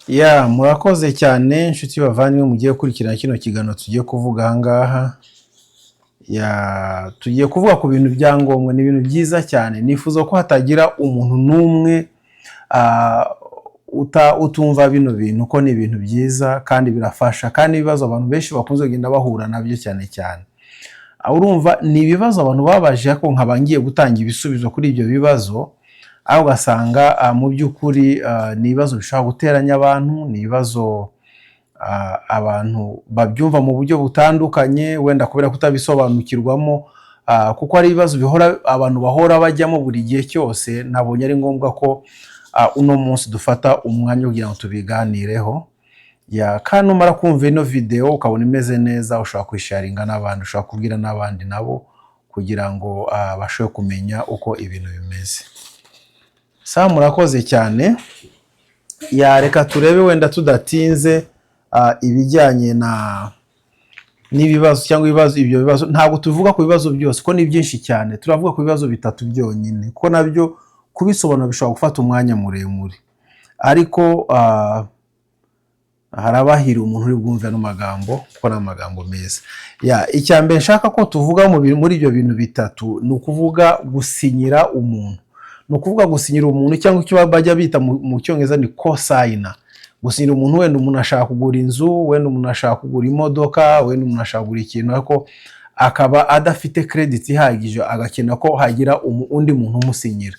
Ya murakoze cyane inshuti bavandimwe mugiye kurikirana kino kiganiro tugiye kuvuga ahangaha. Tugiye kuvuga ku bintu byangombwa, ni ibintu byiza cyane. Nifuza ko hatagira umuntu n'umwe utumva bino bintu, ko ni ibintu byiza kandi birafasha, kandi ibibazo abantu benshi bakunze kugenda bahura nabyo cyane cyane. Urumva ni ibibazo abantu babaje ko nkaba ngiye gutanga ibisubizo kuri ibyo bibazo, aho ugasanga mu by'ukuri ni ibibazo bishobora guteranya abantu, ni ibibazo abantu babyumva mu buryo butandukanye, wenda kubera kutabisobanukirwamo, kuko ari ibibazo bihora abantu bahora bajyamo buri gihe cyose. Nabonye ari ngombwa ko uno munsi dufata umwanya kugira ngo tubiganireho. Kandi numara kumva ino video ukabona imeze neza, ushobora kwisharinga n'abandi, ushobora kubwira n'abandi nabo kugira ngo bashobore kumenya uko ibintu bimeze. Murakoze cyane. Reka turebe wenda tudatinze ibijyanye n'ibibazo cyangwa ibyo bibazo. Ntabwo tuvuga ku bibazo byose ko ni byinshi cyane, turavuga ku bibazo bitatu byonyine, ko nabyo kubisobanura bishobora gufata umwanya muremure, ariko harabahira umuntu uri bwumve ano magambo, kuko ni amagambo meza. Icya mbere nshaka ko tuvuga muri ibyo bintu bitatu ni ukuvuga gusinyira umuntu. Ni ukuvuga gusinyira umuntu, cyangwa icyo bajya bita mu cyongereza ni co-signer. Gusinyira umuntu, wenda umuntu ashaka kugura inzu, wenda umuntu ashaka kugura imodoka, wenda umuntu ashaka kugura ikintu, ariko akaba adafite credit ihagije, agakenera ko hagira undi muntu umusinyira.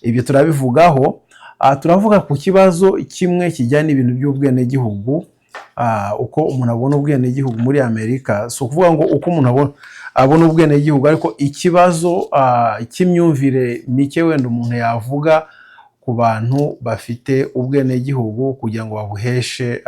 Ibyo turabivugaho. Turavuga ku kibazo kimwe kijyanye n'ibintu by'ubwenegihugu, uko umuntu abona ubwenegihugu muri Amerika. Si ukuvuga ngo uko umuntu abona ubwenegihugu, ariko ikibazo cy'imyumvire mike wenda umuntu yavuga ku bantu bafite ubwenegihugu kugira ngo babuheshe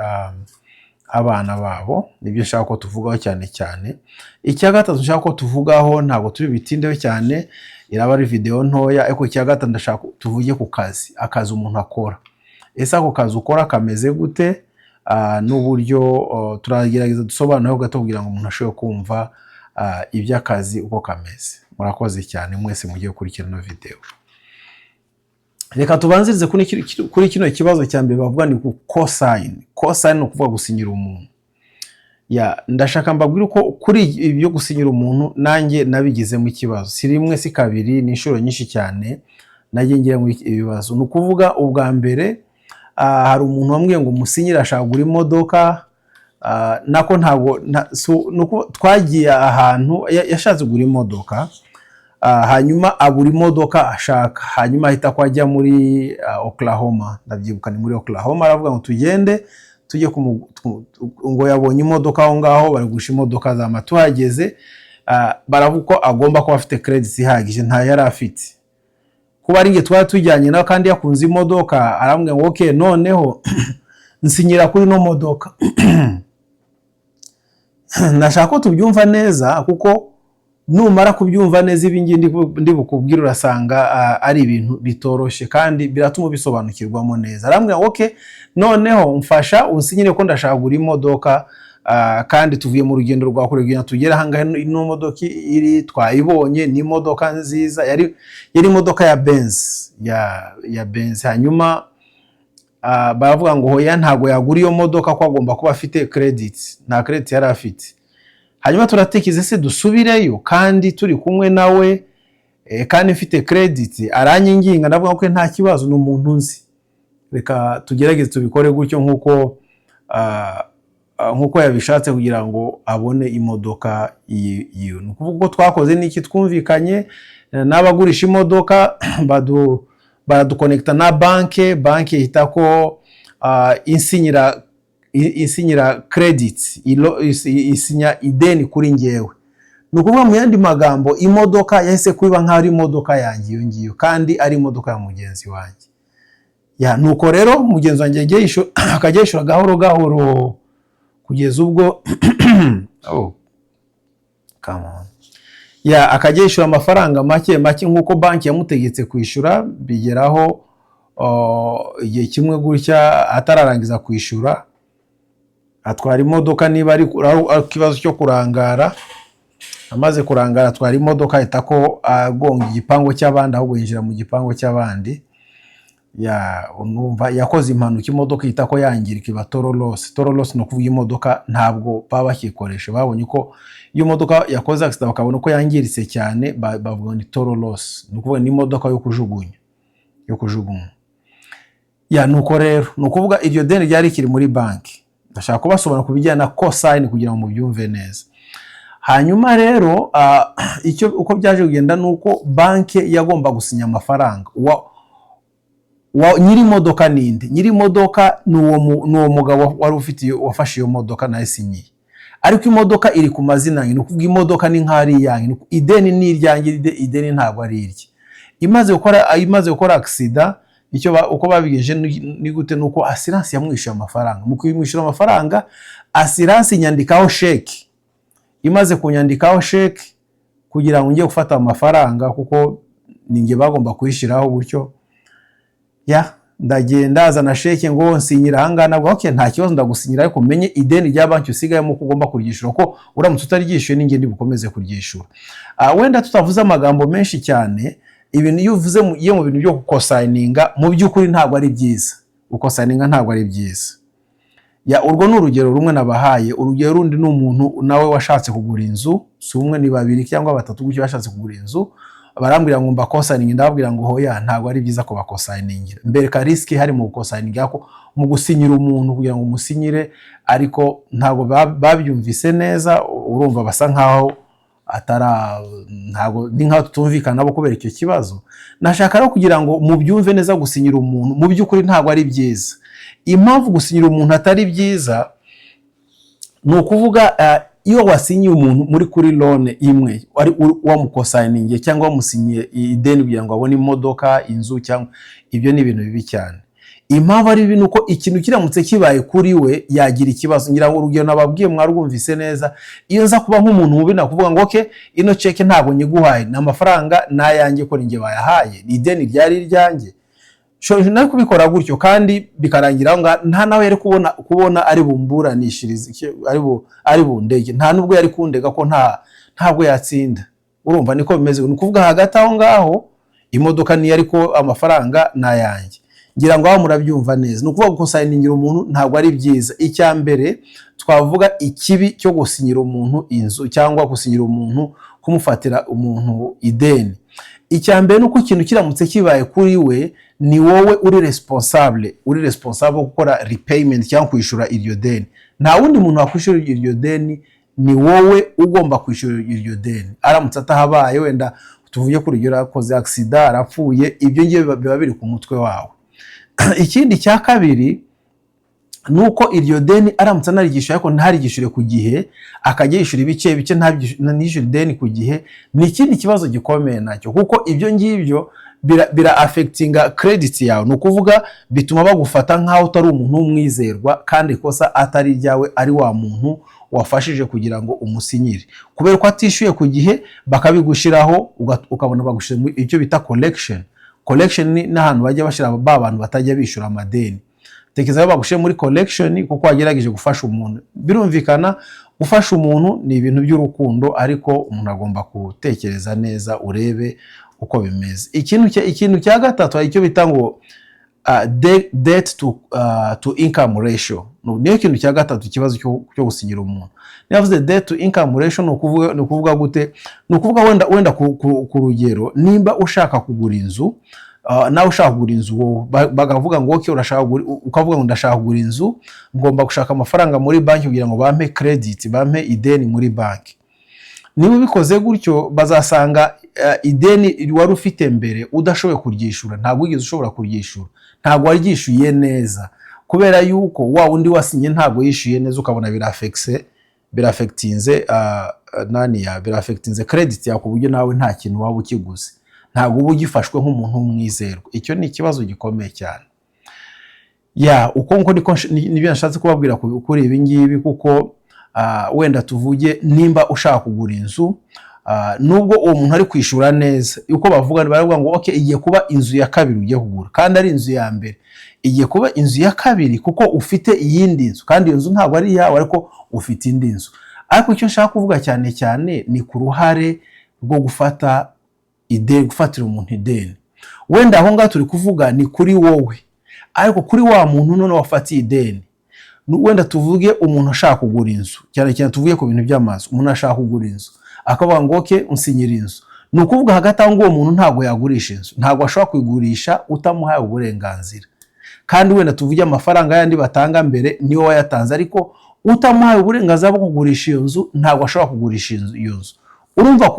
abana babo. Nibyo nshaka ko tuvugaho cyane cyane. Icya gatatu nshaka ko tuvugaho, ntabwo turi bitindeho cyane, iraba ari video ntoya, ariko icya gatatu ndashaka tuvuge ku akazi umuntu akora. Ese ako kazi ukora kameze gute? N'uburyo turagerageza dusobanuraho gato kugira ngo umuntu ashobore kumva iby'akazi uko kameze. Murakoze cyane mwese mugiye gukurikirana video. Reka tubanzirize kuri kino kibazo cya mbere bavuga ni ku co-sign. Co-sign ni ukuvuga gusinyira umuntu. Ndashaka mbabwira uko kuri ibyo gusinyira umuntu nanjye nabigizemo ikibazo. Si rimwe si kabiri, ni inshuro nyinshi cyane nagiye ngira mu ibibazo. Ni ukuvuga ubwa mbere hari umuntu wambwiye ngo musinyira ashaka kugura imodoka, nako ntabwo twagiye ahantu yashatse kugura imodoka, hanyuma abura imodoka ashaka, hanyuma ahita ko ajya muri Oklahoma. Ndabyibuka ni muri Oklahoma. Aravuga ngo tugende tujye ngo yabonye imodoka aho ngaho, bari gusha imodoka za tuhageze, baravuga ko agomba kuba afite credit ihagije, nta yari afite. Kuba ari nge twari tujyanye nawe kandi yakunze imodoka, arambwira ngo okay, noneho nsinyira kuri no modoka. Nashaka ko tubyumva neza, kuko numara kubyumva neza ibingi ndi bukubwira urasanga ari ibintu bitoroshye kandi biratuma bisobanukirwamo neza. Arambwira ngo okay, noneho mfasha unsinyire ko ndashaka kugura imodoka, kandi tuvuye mu rugendo rwa kure kugira tugera hangahe. Ino modoka iri twayibonye, ni imodoka nziza, yari imodoka ya Benz. Hanyuma baravuga ngo hoya ntago yagura iyo modoka, ko agomba kuba afite credit. Nta credit yari afite. Hanyuma turatekereza se dusubireyo kandi turi kumwe nawe, kandi mfite credit. Aranyinginga, ndavuga ko nta kibazo, ni umuntu nzi, reka tugerageze tubikore gutyo nkuko yabishatse kugira ngo abone imodoka yiyo. Ni ukuvuga ko twakoze n'iki, twumvikanye n'abagurisha imodoka, baradukonekta na banke ihita ko isinyira credit, isinya ideni kuri ngewe. Ni ukuvuga mu yandi magambo, imodoka yahise kuba nk'aho ari imodoka yanjye iyo ngiyo, kandi ari imodoka ya mugenzi wanjye. Nuko rero mugenzi wanjye akajya yishyura gahoro gahoro kugeza ubwo akajya yishyura amafaranga make make nk'uko banki yamutegetse kwishyura. Bigeraho igihe kimwe gutya atararangiza kwishyura, atwara imodoka, niba ari ikibazo cyo kurangara, amaze kurangara atwara imodoka ahita ko agonga igipangu cy'abandi, ahubwo yinjira mu gipangu cy'abandi. numva yakoze impanuka imodoka ihita ko yangirika iba total loss. Total loss no kuvuga imodoka ntabwo baba bakikoresha, babonye ko iyo modoka yakoze accident bakabona ko yangiritse cyane bavuga ni total loss, no kuvuga ni imodoka yo kujugunya nuko rero no kuvuga iryo deni ryari kiri muri banki. Ndashaka kubasobanura kubijyana na cosign kugira ngo mubyumve neza. Hanyuma rero uko byaje kugenda nuko banki yagomba gusinya amafaranga. Nyiri modoka ninde? Nyiri modoka nuwo mugabo wari ufite wafashe iyo modoka na yasinyiye, ariko imodoka iri ku mazina yanjye, no kuvuga imodoka ni nkari yanjye, ideni ni iryanjye, ideni ntabwo ari irye. Imaze gukora accident, uko babigeje ni gute nuko assurance yamwishyuye amafaranga. Mu kwimwishyura amafaranga, assurance inyandikaho sheki. Imaze kunyandikaho sheki kugira ngo ngiye gufata amafaranga, kuko ninjye bagomba kuyishyiraho gutyo, ndagenda azana sheki ngo nsinyira ahangana, okay nta kibazo ndagusinyira, ariko menye ideni rya banki usigayemo ko ugomba kuryishyura, ko uramutse utaryishyuye ninjye ndibukomeze kuryishyura. Wenda tutavuze amagambo menshi cyane, ibintu iyo uvuze mu bintu byo gukosayininga mu by'ukuri ntabwo ari byiza. Gukosayininga ntabwo ari byiza. Urwo ni urugero rumwe nabahaye. Urugero rundi ni umuntu nawe washatse kugura inzu, si umwe ni babiri cyangwa batatu gutyo bashatse kugura inzu, barambwira ngo mbakosayininga, ndababwira ngo hoya ntabwo ari byiza ko bakosayiningira. Mbere ka risk hari mu gukosayininga, ko mu gusinyira umuntu kugira ngo umusinyire, ariko ntabwo babyumvise neza. Urumva basa nkaho ntabwo ni nkaho tutumvikana nabo kubera icyo kibazo. Nashaka rero kugira ngo mubyumve neza, gusinyira umuntu mu by'ukuri ntabwo ari byiza. Impamvu gusinyira umuntu atari byiza ni ukuvuga iyo wasinyiye umuntu muri kuri loan imwe, wamukosayiningiye cyangwa wamusinyiye ideni kugira ngo abone imodoka, inzu, cyangwa ibyo ni ibintu bibi cyane. Impamvu ari ibintu ko ikintu kiramutse kibaye kuri we yagira ikibazo. Ngira ngo urugero nababwiye mwarwumvise neza, iyo nza kuba nk'umuntu mubi nakuvuga ngo okay ino check ntabwo nyiguhaye, n'amafaranga nayanjye ko ninjye bayahaye, ni ideni ryari iryanjye, nari kubikora gutyo kandi bikarangira ngo nta nawe yari kubona ari bumburanishirize, ari bundege, nta nubwo yari kundega ko ntabwo yatsinda. Urumva niko bimeze. Ni kuvuga hagati aho ngaho imodoka ni ariko amafaranga nayanjye. Ngira ngo murabyumva neza. Ni ukuvuga gukosayiningira umuntu ntabwo ari byiza. Icya mbere twavuga ikibi cyo gusinyira umuntu inzu cyangwa gusinyira umuntu, kumufatira umuntu ideni. Icya mbere nuko ikintu kiramutse kibaye kuri we, ni wowe uri responsable gukora repayment cyangwa kwishyura iryo deni. Nta wundi muntu wakwishyura iryo deni, ni wowe ugomba kwishyura iryo deni. Aramutse atahabaye, wenda tuvuye kuri iryo yakoze accident, arapfuye, ibyo ngiye biba biri ku mutwe wawe. Ikindi cya kabiri nuko iryo deni aramutse anarigishyura ariko ntarigishyure ku gihe, akajya yishyura ibice bice ntishyure ideni ku gihe, ni ikindi kibazo gikomeye nacyo, kuko ibyo ngibyo bira affectinga credit yawe. Ni ukuvuga bituma bagufata nk'aho utari umuntu w'umwizerwa, kandi ikosa atari ryawe, ari wa muntu wafashije kugira ngo umusinyire. Kubera ko atishyuye ku gihe, bakabigushiraho, ukabona bagushyira mu icyo bita collection. Collection ni n'ahantu bajya bashira abantu batajya bishyura amadeni. Tekereza bagushyire muri collection kuko wagerageje gufasha umuntu. Birumvikana gufasha umuntu ni ibintu by'urukundo, ariko umuntu agomba gutekereza neza, urebe uko bimeze. Ikintu cya gatatu icyo bita ngo debt to income ratio. Niyo kintu cya gatatu ikibazo cyo gusinyira umuntu. Niyavuze debt to income ratio, ni ukuvuga gute? Ni ukuvuga wenda ku rugero, nimba ushaka kugura inzu, nawe ushaka kugura inzu, bagavuga ngo okay ukavuga ngo ndashaka kugura inzu, ngomba gushaka amafaranga muri banki kugira ngo bampe credit, bampe ideni muri banki. Niba ubikoze gutyo, bazasanga ideni wari ufite mbere udashoboye kuryishyura, ntabwo wigeze ushobora kuryishyura, ntabwo waryishyuye neza, kubera yuko wa undi wasinye ntabwo yishyuye neza, ukabona birafectinze credit yawe, ku buryo nawe nta kintu waba ukiguze, ntabwo uba ugifashwe nk'umuntu w'umwizerwa. Icyo ni ikibazo gikomeye cyane. Uko nibyo nashatse kubabwira kuri ibi ngibi, kuko wenda tuvuge nimba ushaka kugura inzu, nubwo uwo muntu ari kwishyura neza, uko baravuga ngo okay igiye kuba inzu ya kabiri ugiye kugura, kandi ari inzu ya mbere, igiye kuba inzu ya kabiri kuko ufite iyindi nzu, kandi iyo nzu ntabwo ari iyawe, ariko ufite indi nzu. Ariko icyo nshaka kuvuga cyane ni ku ruhare rwo gufatira umuntu ideni. wenda aho ngaho turi kuvuga ni kuri wowe, ariko kuri wa muntu none wafatiye ideni, wenda tuvuge umuntu ashaka kugura inzu, cyane cyane tuvuge ku bintu by'amazu, umuntu ashaka kugura inzu akavuga ngo oke unsinyira inzu, ni ukuvuga hagati aho ngo uwo muntu ntabwo yagurisha inzu, ntabwo ashobora kuyigurisha utamuhaye uburenganzira, kandi wenda tuvuge amafaranga yandi batanga mbere niwe wayatanze, ariko utamuhaye uburenganzira bwo kugurisha iyo nzu ntabwo ashobora kugurisha iyo nzu. Urumva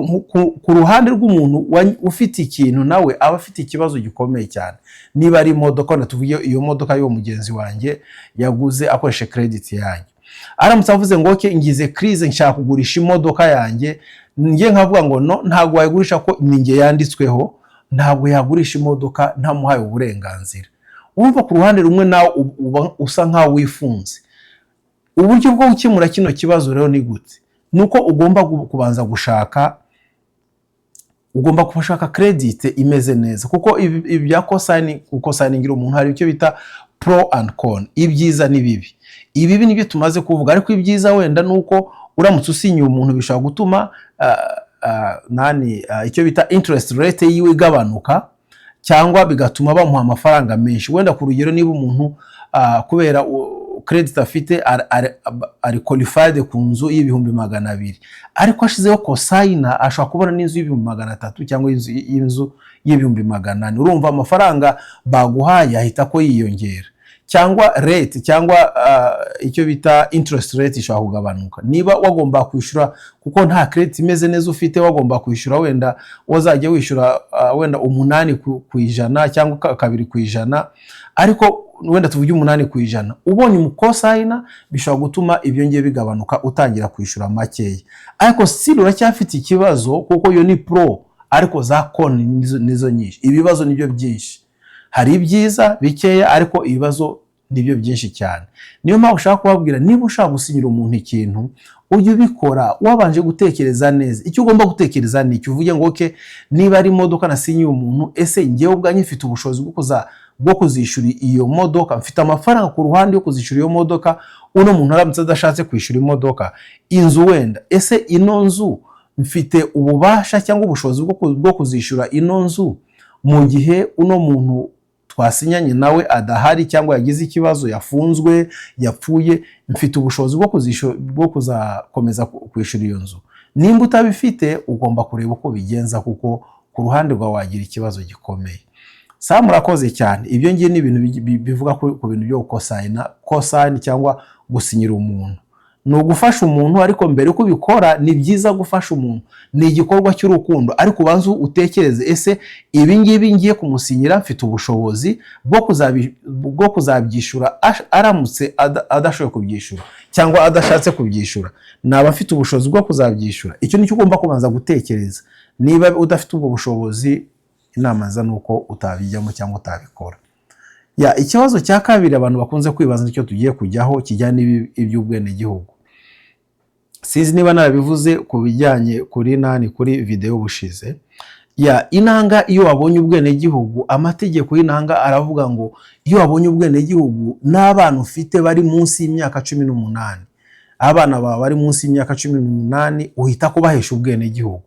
ku ruhande rw'umuntu ufite ikintu nawe aba afite ikibazo gikomeye cyane. Niba ari imodoka, na tuvuge iyo modoka y'uwo mugenzi wanjye yaguze akoresha credit yanjye, aramutse avuze ngo oke ngize crise nshaka kugurisha imodoka yanjye, ngiye nkavuga ngo no, ntabwo wayigurisha ko ninjye yanditsweho, ntabwo yagurisha imodoka ntamuhaye uburenganzira. Urumva ku ruhande rumwe nawe usa nkaho wifunze. Uburyo bwo gukemura kino kibazo rero ni gute? Nuko ugomba kubanza gushaka, ugomba kubashaka credit imeze neza, kuko ibya cosigning umuntu hari icyo bita pro and con, ibyiza n'ibibi. Ibibi nibyo tumaze kuvuga, ariko ibyiza wenda nuko uramutse usinyiye umuntu bishobora gutuma icyo bita interest rate yiwe igabanuka, cyangwa bigatuma bamuha amafaranga menshi. Wenda ku rugero niba umuntu kubera credit afite ari qualified ku nzu y'ibihumbi 200, ariko ashizeho cosigner ashobora kubona n'inzu y'ibihumbi 300 cyangwa inzu y'ibihumbi 800. Urumva amafaranga baguhaye ahita ko yiyongera, cyangwa rate cyangwa icyo bita interest rate ishobora kugabanuka. Niba wagomba kwishyura, kuko nta credit imeze neza ufite, wagomba kwishyura wenda wazajya wishyura wenda 8% cyangwa 2%, ariko wenda tuvuge 8%, ubonye umucosigner bishobora gutuma ibyo ngiye bigabanuka, utangira kwishyura makeya. Ariko still uracyafite ikibazo, kuko yo ni pro, ariko za con nizo nyinshi. Ibibazo nibyo byinshi, hari ibyiza bikeya ariko ibibazo nibyo byinshi cyane. Niyo mpamvu ushaka kubabwira, niba ushaka gusinyira umuntu ikintu, ujye ubikora wabanje gutekereza neza. Icyo ugomba gutekereza ni icyo, uvuge ngo oke niba ari imodoka nasinyiye umuntu, ese ngewe ubwanjye mfite ubushobozi bwo kuzishyura iyo modoka, mfite amafaranga ku ruhande yo kuzishyura iyo modoka. Uno muntu aramutse adashatse kwishyura imodoka, inzu wenda, ese ino nzu mfite ububasha cyangwa ubushobozi bwo kuzishyura ino nzu mu gihe uno muntu twasinyanye nawe adahari cyangwa yagize ikibazo, yafunzwe, yapfuye, mfite ubushobozi bwo kuzakomeza kwishyura iyo nzu. Nimba utabifite, ugomba kureba uko bigenza, kuko ku ruhande rwawe wagira ikibazo gikomeye. Murakoze cyane. Ibyo ngiye ni ibintu bivuga ku bintu byo cosign cyangwa gusinyira umuntu. Ni ugufasha umuntu, ariko mbere uko ubikora ni byiza gufasha umuntu, ni igikorwa cy'urukundo, ariko ubanza utekereze, ese ibi ngibi ngiye kumusinyira mfite ubushobozi bwo kuzabyishyura aramutse adashoboye kubyishyura cyangwa adashatse kubyishyura, naba mfite ubushobozi bwo kuzabyishyura? Icyo nicyo ugomba kubanza gutekereza. Niba udafite ubwo bushobozi, inama za nuko utabijyamo cyangwa utabikora. Ikibazo cya kabiri abantu bakunze kwibaza nicyo tugiye kujyaho, kijyana iby'ubwenegihugu. Sinzi niba narabivuze ku bijyanye kuri video bushize. Inanga iyo wabonye ubwenegihugu, amategeko y'inanga aravuga ngo iyo wabonye ubwenegihugu n'abana ufite bari munsi y'imyaka 18, abana baba bari munsi y'imyaka 18 uhita kubahesha ubwenegihugu.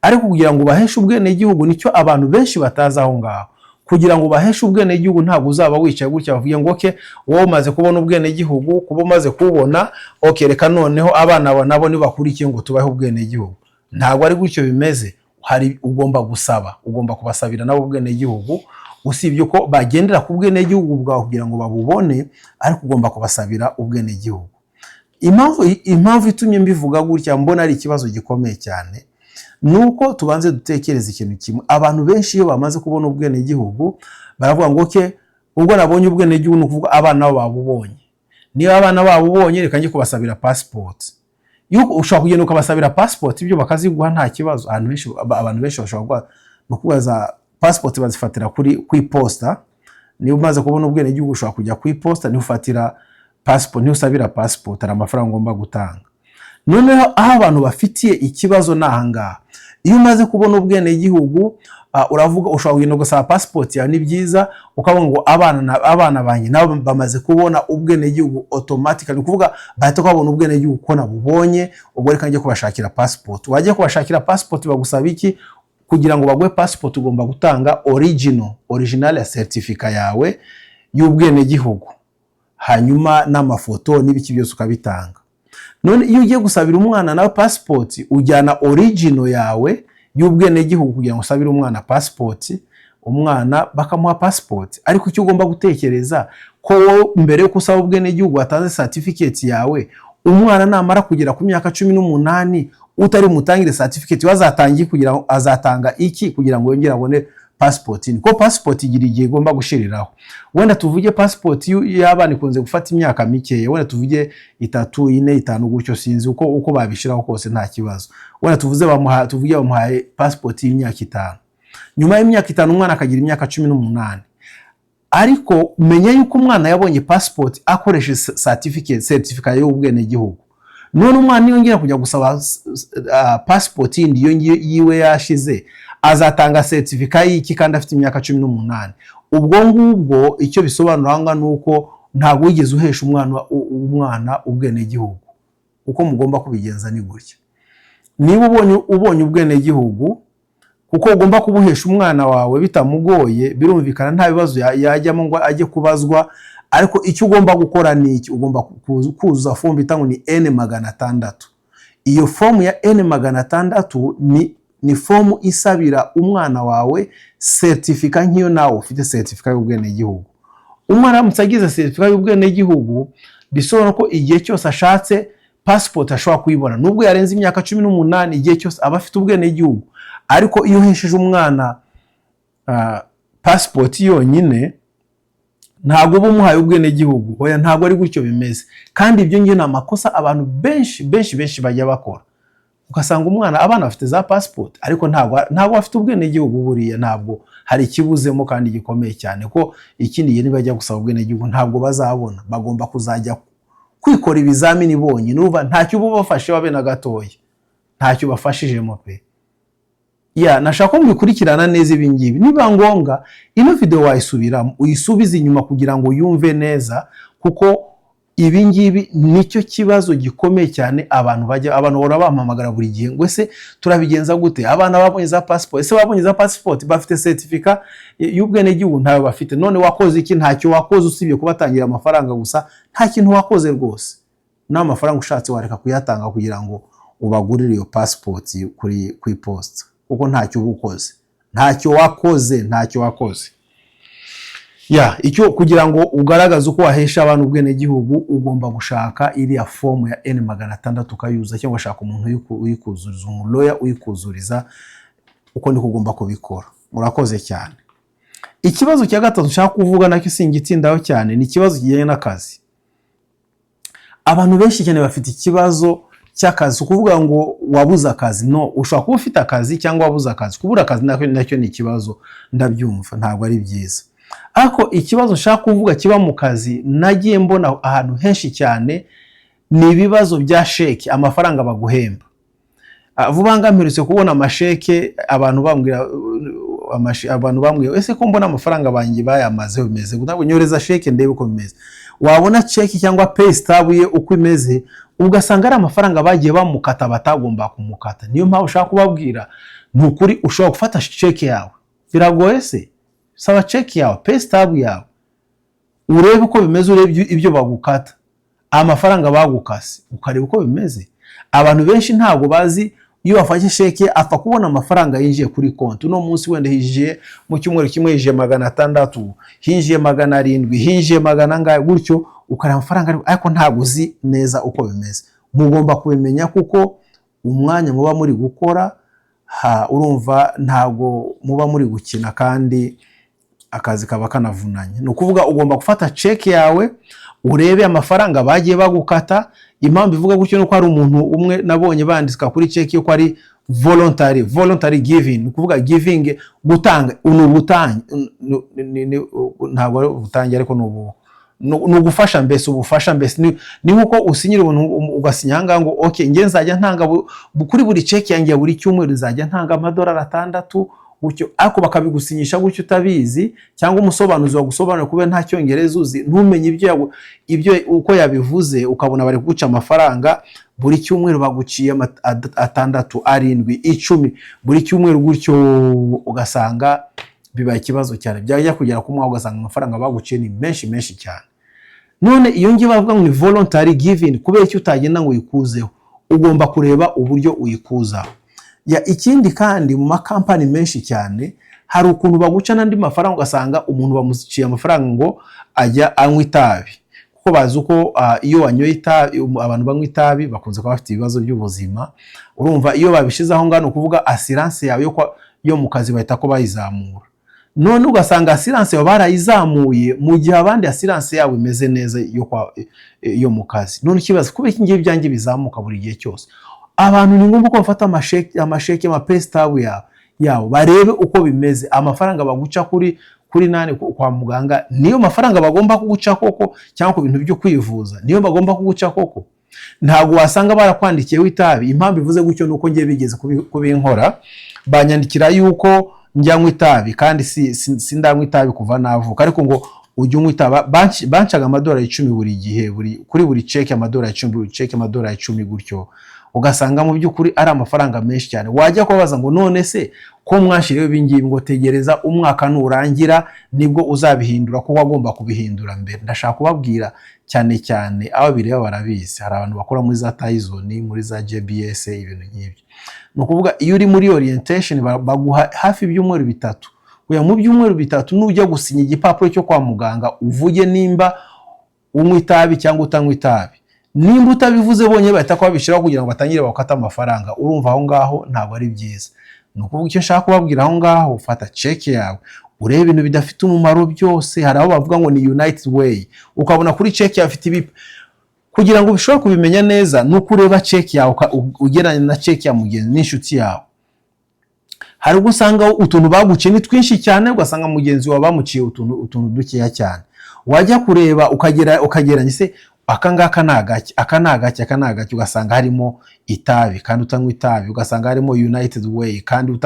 Ariko kugira ngo ubaheshe ubwenegihugu, nicyo abantu benshi batazi aho ngaho. Kugira ngo ubaheshe ubwenegihugu ntabwo uzaba wicaye gutya bavuye ngo oke wowe umaze kubona ubwenegihugu, kuba umaze kubona oke reka noneho abana nabo nibakurikiye ngo tubahe ubwenegihugu. Ntabwo ari gutyo bimeze. Ugomba gusaba, ugomba kubasabira nabo ubwenegihugu, usibye ko bagendera ku bwenegihugu bwawe kugira ngo babubone, ariko ugomba kubasabira ubwenegihugu. Impamvu itumye mbivuga gutya, mbona ari ikibazo gikomeye cyane, nuko tubanze dutekereza ikintu kimwe. Abantu benshi iyo bamaze kubona ubwenegihugu baravuga ngo oke ubwo nabonye ubwenegihugu, nukuvuga abana nabo babubonye. Niba abana babubonye, reka njye kubasabira passport. Yuko ushaka kugenda ukabasabira passport, ibyo bakaziguha nta kibazo. Abantu benshi bashobora no kubaza passport bazifatira kuri posta. Niba umaze kubona ubwenegihugu ushobora kujya kuri posta, ni ufatira passport, ni usabira passport, ari amafaranga ngomba gutanga. Noneho aho abantu bafitiye ikibazo nahangaha, iyo umaze kubona ubwenegihugu uravuga ushobora kugenda gusaba passport yawe, ni byiza ukavuga ngo abana banjye nabo bamaze kubona ubwenegihugu automatically, kuvuga bahita kubona ubwenegihugu ko nabubonye, ubwo reka njye kubashakira passport. Wajya kubashakira passport bagusaba iki? kugira ngo baguhe passport ugomba gutanga original ya certificate yawe y'ubwenegihugu, hanyuma n'amafoto n'ibiki byose ukabitanga. None iyo ugiye gusabira umwana nawe passport ujyana original yawe y'ubwenegihugu kugira ngo usabire umwana passport, umwana bakamuha passport. Ariko icyo ugomba gutekereza ko mbere yo kusaba ubwenegihugu watanze certificate yawe, umwana namara kugera ku myaka 18 utari mutangire certificate wazatangiye kugira ngo azatanga iki kugira ngo yongere abone passport. Niko passport igira igihe igomba gushiriraho. Wenda tuvuge passport y'abana ikunze gufata imyaka mike, wenda tuvuge 3, 4, 5 gutyo, sinzi uko babishiraho kose nta kibazo. Wenda tuvuge bamuhaye passport y'imyaka 5. Nyuma y'imyaka 5 umwana akagira imyaka 18. Ariko menya yuko umwana yabonye passport akoreshe certificate y'ubwenegihugu. None umwana yongera kujya gusaba passport yindi yiwe yashize, azatanga certificate y'iki kandi afite imyaka 18. Ubwo ngubwo icyo bisobanura ngo nuko ntabwo wigeze uhesha umwana ubwenegihugu. Uko mugomba kubigenza ni gutya: niba ubonye ubwenegihugu, kuko ugomba kubuhesha umwana wawe bitamugoye, birumvikana nta bibazo yajyamo ngo ajye kubazwa. Ariko icyo ugomba gukora ni iki: ugomba kuzuza form bita ngo ni N600. Iyo form ya N600 ni form isabira umwana wawe certificate nk'iyo nawe ufite certificate y'ubwenegihugu. Umwana amusagize certificate y'ubwenegihugu, bisobanura ko igihe cyose ashatse passport ashobora kuyibona, nubwo yarenze imyaka 18, igihe cyose aba afite ubwenegihugu. Ariko iyo uhesheje umwana passport yonyine, ntabwo bumuhaye ubwenegihugu. Oya, ntabwo ari gutyo bimeze. Kandi ibyo ngiye namakosa abantu benshi bajya bakora. Ugasanga umwana, abana bafite za passport ariko ntabwo afite ubwenegihugu. Buriya ntabwo hari ikibuzemo kandi gikomeye cyane, ko ikindi gihe nibajya gusaba ubwenegihugu ntabwo bazabona. Bagomba kuzajya kwikora ibizamini bonyine. Nuva ntacyo bubafashe babe na gatoya, ntacyo bafashijemo pe. Nashaka mubikurikirana neza ibingibi. Niba ngombwa ino video wayisubiramo uyisubize inyuma kugira ngo yumve neza, kuko ibingibi nicyo kibazo gikomeye cyane. Abantu bora bampamagara buri gihe ngo ese turabigenza gute, abana babonye za passport, ese babonye za passport bafite certificate y'ubwenegihugu ntayo bafite. None wakoze iki? Ntacyo wakoze usibye kubatangira amafaranga gusa. Nta kintu wakoze rwose. N'amafaranga ushatse wareka kuyatanga kugira ngo ubagurire iyo passport kuri post, kuko ntacyo ubukoze, ntacyo wakoze. Icyo kugira ngo ugaragaze uko wahesha abantu ubwenegihugu, ugomba gushaka iriya form ya N600 ukayuza, cyangwa shaka umuntu uyikuzuriza, umuloya uyikuzuriza. Uko ndiko ugomba kubikora. Murakoze cyane. Ikibazo cya gatatu nshaka kuvuga nacyo singitindaho cyane, ni ikibazo kijyanye n'akazi. Abantu benshi cyane bafite ikibazo cy'akazi, kuvuga ngo wabuza akazi. No, ushobora kuba ufite akazi cyangwa wabuza akazi. Kubura akazi nacyo ni ikibazo, ndabyumva, ntabwo ari byiza. Ariko ikibazo nshaka kuvuga kiba mu kazi nagiye mbona ahantu henshi cyane, ni ibibazo bya sheke, amafaranga baguhemba. Vuba ngamperutse kubona amasheke, abantu bambwira ese ko mbona amafaranga bangi bayamaze bimeze, ntabwo nyoreza sheke ndebe uko bimeze. Wabona cheki cyangwa pay stub ye uko imeze, ugasanga ari amafaranga bagiye bamukata batagomba kumukata. Niyo mpamvu ushaka kubabwira nukuri, ushobora gufata cheke yawe, biragoye se, saba cheke yawe, pay stub yawe, urebe uko bimeze, urebe ibyo bagukata, amafaranga bagukase, ukareba uko bimeze. Abantu benshi ntabwo bazi, iyo wafashe sheke apfa kubona amafaranga yinjiye kuri konti. Uno munsi wenda hinjiye mu cyumweru kimwe hinjiye 600, hinjiye 700, hinjiye 100 gutyo, ukareba amafaranga ariko ntabwo uzi neza uko bimeze. Mugomba kubimenya kuko umwanya muba muri gukora, urumva ntabwo muba muri gukina, kandi akazi kaba kanavunanye. Ni ukuvuga ugomba gufata cheke yawe, urebe amafaranga bagiye bagukata. Impamvu ivuga gutyo nuko ari umuntu umwe nabonye bandika kuri cheke yuko ari voluntary giving. Ni ukuvuga giving, gutanga, unubutanga, ntabwo ari ubutangira ariko nugufasha mbese, ubufasha mbese. Ni nkuko usinyira ubuntu ugasinya ngo okay, nge nzajya ntanga kuri buri cheke yanjye buri cyumweru nzajya ntanga $6 gutyo, ariko bakabigusinyisha gutyo utabizi, cyangwa umusobanuzi wagusobanura kube nta cyongereza uzi, ntumenye ibyo uko yabivuze, ukabona bari kuguca amafaranga, buri cyumweru baguciye atandatu, arindwi, 10 buri cyumweru gutyo, ugasanga bibaye ikibazo cyane. Byajya kugera ku mwaka ugasanga amafaranga baguciye ni menshi cyane. None iyo ngiye bavuga ngo ni voluntary giving, kubera icyo utagenda ngo uyikuzeho, ugomba kureba uburyo uyikuzaho. Ikindi kandi mu makampani menshi cyane hari ukuntu baguca n'andi mafaranga, ugasanga umuntu bamuciye amafaranga ngo ajya anywa itabi, kuko bazi uko iyo wanyoye itabi, abantu banywa itabi bakunze kuba bafite ibibazo by'ubuzima. Urumva iyo babishize aho ngano kuvuga assurance yawe yo mu kazi bahita ko bayizamura. None ugasanga assurance yawe barayizamuye mu gihe abandi assurance yawe imeze neza yo mu kazi. None ikibazo kubera iki ngiye byanjye bizamuka buri gihe cyose? Abantu ni ngombwa ko bafata amasheke pay stub yawo barebe uko bimeze, amafaranga baguca kuri nane kwa muganga niyo mafaranga bagomba kuguca koko, cyangwa ku bintu byo kwivuza niyo bagomba kuguca koko. Ntago wasanga barakwandikiye itabi, impamvu bivuze gutyo nuko ngiye bigeze kubinkora, banyandikira yuko njyanywa itabi kandi sindanywa itabi kuva navuka, ariko ngo ujye unywa itabi, bancaga $10 buri gihe, kuri buri check $10, buri check $10 gutyo. Ugasanga mu by'ukuri ari amafaranga menshi cyane. Wajya kubaza ngo none se ko mwashiriwe ibingibi, ngo tegereza umwaka nurangira nibwo uzabihindura, ko wagomba kubihindura mbere. Ndashaka kubabwira cyane abo bireba barabizi, hari abantu bakora muri za Tyson, muri za JBS, ibintu nk'ibyo. No kuvuga iyo uri muri orientation baguha hafi ibyumweru 3, kuya mu byumweru 3 nujya gusinya igipapuro cyo kwa muganga uvuge nimba unywa itabi cyangwa utanywa itabi. Nimba utabivuze bonye bahita kwabishiraho kugira ngo batangire bakata amafaranga. Urumva aho ngaho ntabwo ari byiza. Nukuvuga icyo nshaka kubabwira aho ngaho, ufata check yawe urebe ibintu bidafite umumaro byose. Hari aho bavuga ngo ni United Way, ukabona kuri check yawe afite ibipe. Kugira ngo bishobore kubimenya neza nuko ureba check yawe ugeranye na check ya mugenzi n'inshuti yawe. Hari gusanga utuntu baguciye ni twinshi cyane, ugasanga mugenzi wawe bamuciye utuntu dukeya cyane. Wajya kureba ukageranya se akangaka nagaki, akanagaki, ugasanga harimo itabi kandi utanywa itabi, ugasanga harimo United Way kandi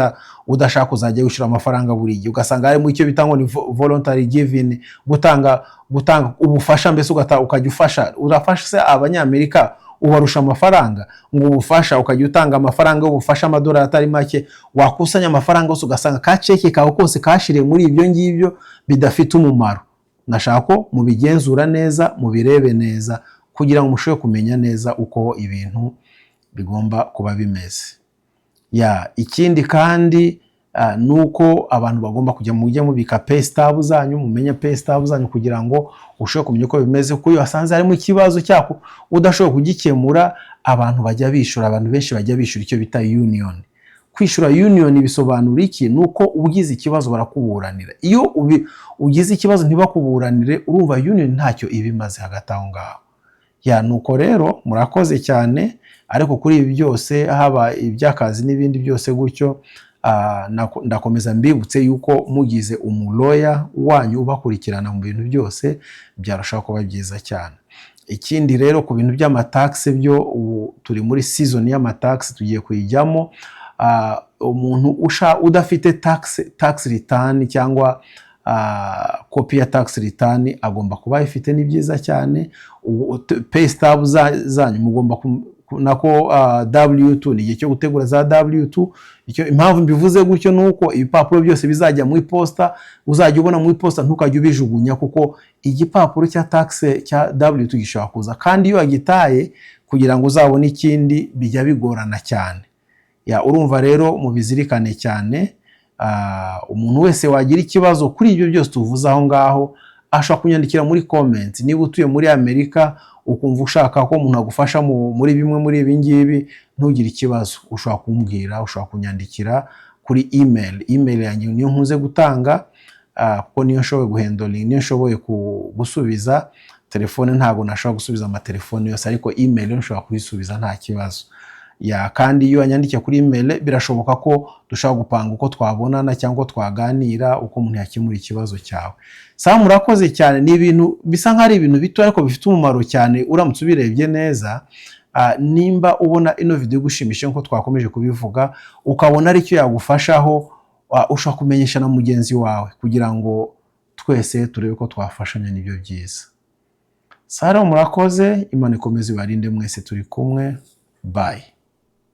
udashaka kuzajya wishura amafaranga buri gihe, ugasanga harimo icyo bitango ni voluntary giving, gutanga ubufasha, mbese ukajya ufasha, urafasha se Abanyamerika ubarusha amafaranga ngo ubufasha, ukajya utanga amafaranga ubufasha $1 atari make, wakusanya amafaranga yose ugasanga ka check kawe kose kashiriye muri ibyo ngibyo bidafite umumaro. Nashaka ko mubigenzura neza, mubirebe neza, kugira ngo mushobore kumenya neza uko ibintu bigomba kuba bimeze. Ikindi kandi nuko abantu bagomba kujya mubika pay stub zanyu, mumenye pay stub zanyu kugira ngo ushobore kumenya uko bimeze. Kuko iyo wasanze harimo ikibazo cyako udashobora kugikemura, abantu benshi bajya bishura icyo bita union. Kwishura union bisobanura iki? Nuko ugize ikibazo barakuburanira. Iyo ugize ikibazo ntibakuburanire, urumva union ntacyo ibimaze hagati aho ngaho. Nuko rero murakoze cyane, ariko kuri ibi byose haba iby'akazi n'ibindi byose gutyo, ndakomeza mbibutse yuko mugize umuloya wanyu ubakurikirana mu bintu byose byarushaho kuba byiza cyane. Ikindi rero ku bintu by'amataxe byo, turi muri season y'amataxe tugiye kuyijyamo. Umuntu udafite tax return cyangwa copy ya tax return agomba kuba ayifite, ni byiza cyane. Pay stub zanyu mugomba nako W2 ni igihe cyo gutegura za W2. Impamvu mbivuze gutyo nuko ibipapuro byose bizajya mu iposta, uzajya ubona mu iposta ntukajya ubijugunya, kuko igipapuro cya tax cya W2 gishobora kuza, kandi iyo agitaye kugira ngo uzabone ikindi bijya bigorana cyane. Urumva rero mubizirikane cyane. Umuntu wese wagira ikibazo kuri ibyo byose tuvuze aho ngaho ashobora kunyandikira muri comment. Niba utuye muri Amerika ukumva ushaka ko umuntu agufasha muri bimwe muri ibi ngibi, ntugire ikibazo, ushobora kumbwira, ushobora kunyandikira kuri email yanjye niyo nkunze gutanga, kuko niyo nshoboye guhandling, niyo nshoboye gusubiza. Telefone ntago nashobora gusubiza amatelefone yose, ariko email nshobora kuyisubiza nta kibazo. Kandi iyo wanyandikiye kuri email birashoboka ko dushaka gupanga uko twabonana cyangwa twaganira uko umuntu yakemura ikibazo cyawe. Murakoze cyane. Ni ibintu bisa nk'ari ibintu bito ariko bifite umumaro cyane uramutse ubirebye neza. Nimba ubona ino video igushimishe nko twakomeje kubivuga, ukabona ari cyo yagufashaho, ushaka kumenyesha na mugenzi wawe kugira ngo twese turebe ko twafashanya, nibyo byiza. Murakoze, Imana ikomeze ibarinde mwese, turi kumwe. bye.